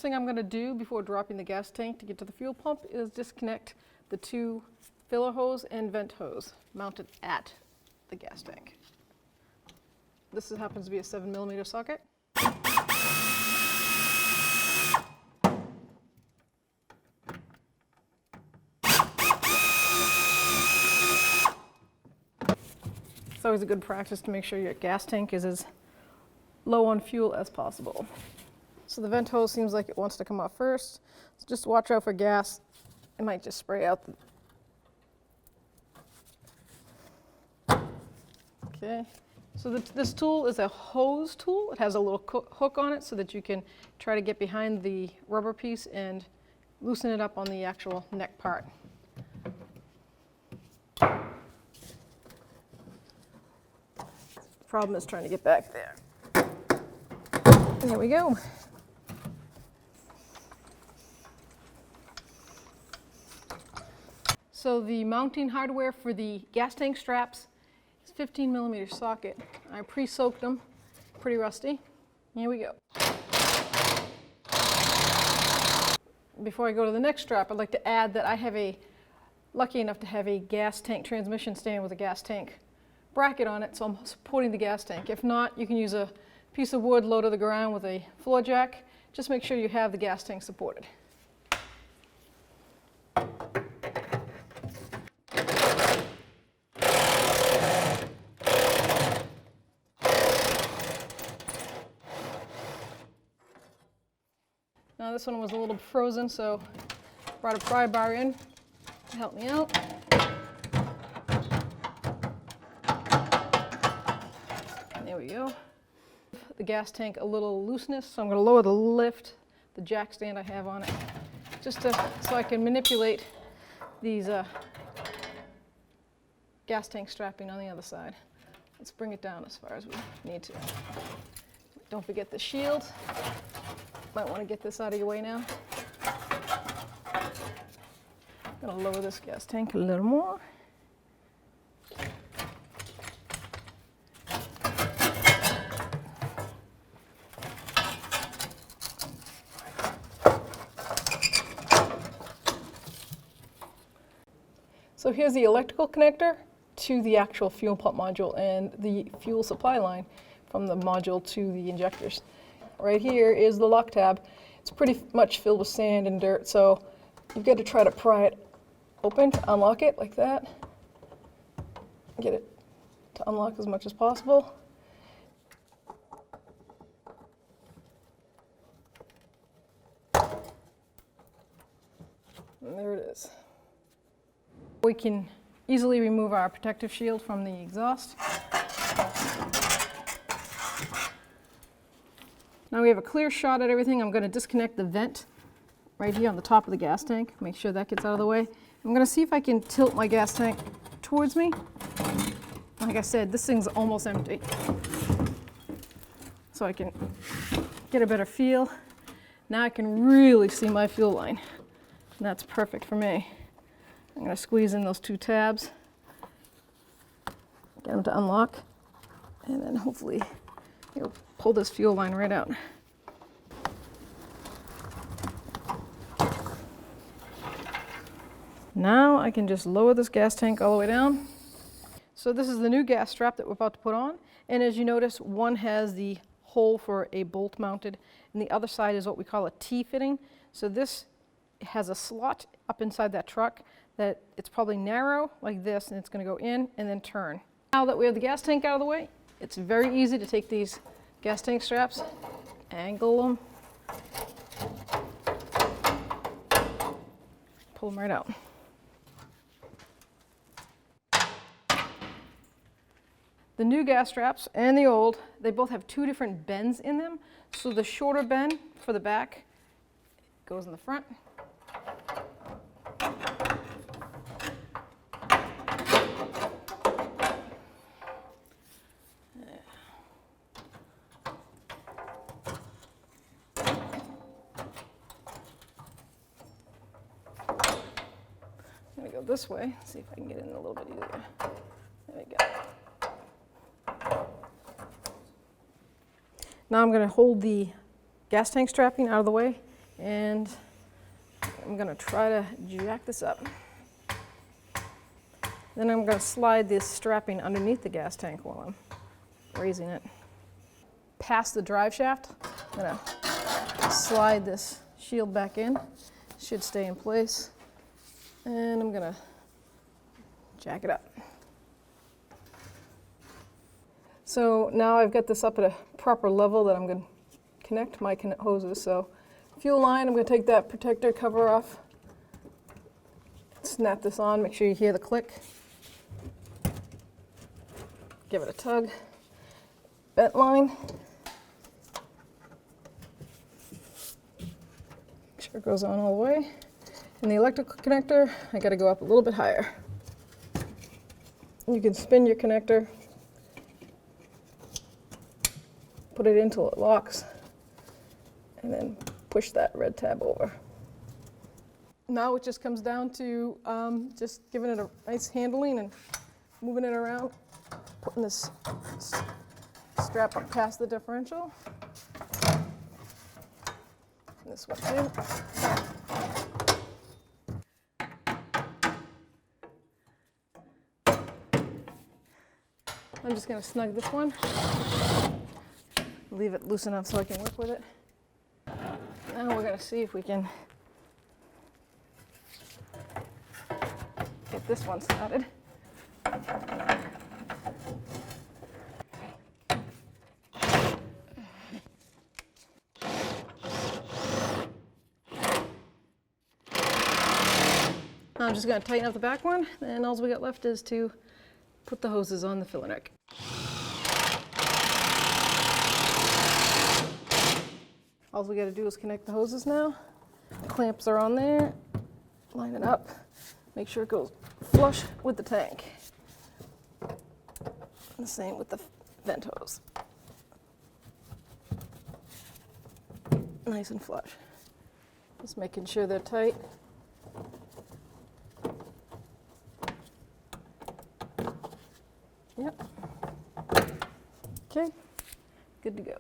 thing I'm going to do before dropping the gas tank to get to the fuel pump is disconnect the two filler hose and vent hose mounted at the gas tank. This happens to be a 7mm socket. It's always a good practice to make sure your gas tank is as low on fuel as possible. So the vent hose seems like it wants to come off first. So just watch out for gas. It might just spray out. Okay. So this tool is a hose tool. It has a little hook on it so that you can try to get behind the rubber piece and loosen it up on the actual neck part. Problem is trying to get back there. There we go. So the mounting hardware for the gas tank straps is 15mm socket. I pre-soaked them, pretty rusty. Here we go. Before I go to the next strap, I'd like to add that I have lucky enough to have a gas tank transmission stand with a gas tank bracket on it, so I'm supporting the gas tank. If not, you can use a piece of wood low to the ground with a floor jack. Just make sure you have the gas tank supported. Now this one was a little frozen, so brought a pry bar in to help me out. There we go. The gas tank a little looseness, so I'm going to lower the lift, the jack stand I have on it, just so I can manipulate these gas tank strapping on the other side. Let's bring it down as far as we need to. Don't forget the shield. Might want to get this out of your way now. I'm going to lower this gas tank a little more. So here's the electrical connector to the actual fuel pump module and the fuel supply line from the module to the injectors. Right here is the lock tab. It's pretty much filled with sand and dirt, so you've got to try to pry it open to unlock it like that. Get it to unlock as much as possible. And there it is. We can easily remove our protective shield from the exhaust. Now we have a clear shot at everything. I'm going to disconnect the vent right here on the top of the gas tank. Make sure that gets out of the way. I'm going to see if I can tilt my gas tank towards me. Like I said, this thing's almost empty. So I can get a better feel. Now I can really see my fuel line. And that's perfect for me. I'm going to squeeze in those two tabs, get them to unlock, and then hopefully you'll pull this fuel line right out. Now I can just lower this gas tank all the way down. So this is the new gas strap that we're about to put on, and as you notice, one has the hole for a bolt mounted, and the other side is what we call a T-fitting. So this has a slot up inside that truck that it's probably narrow like this, and it's going to go in and then turn. Now that we have the gas tank out of the way, it's very easy to take these gas tank straps, angle them, pull them right out. The new gas straps and the old, they both have two different bends in them. So the shorter bend for the back goes in the front. I'm going to go this way, see if I can get in a little bit easier. There we go. Now I'm going to hold the gas tank strapping out of the way And I'm going to try to jack this up. Then I'm going to slide this strapping underneath the gas tank while I'm raising it. Past the drive shaft, I'm going to slide this shield back in. Should stay in place. And I'm going to jack it up. So now I've got this up at a proper level that I'm going to connect my hoses. So fuel line, I'm going to take that protector cover off. Snap this on, make sure you hear the click. Give it a tug. Vent line. Make sure it goes on all the way. And the electrical connector, I got to go up a little bit higher. You can spin your connector, put it in till it locks, and then push that red tab over. Now it just comes down to just giving it a nice handling and moving it around, putting this strap up past the differential. This one too. I'm just going to snug this one. Leave it loose enough so I can work with it. Now we're going to see if we can get this one started. Now I'm just going to tighten up the back one, and all we got left is to put the hoses on the filler neck. All we got to do is connect the hoses now. Clamps are on there. Line it up. Make sure it goes flush with the tank. And the same with the vent hose. Nice and flush. Just making sure they're tight. Yep. Okay, good to go.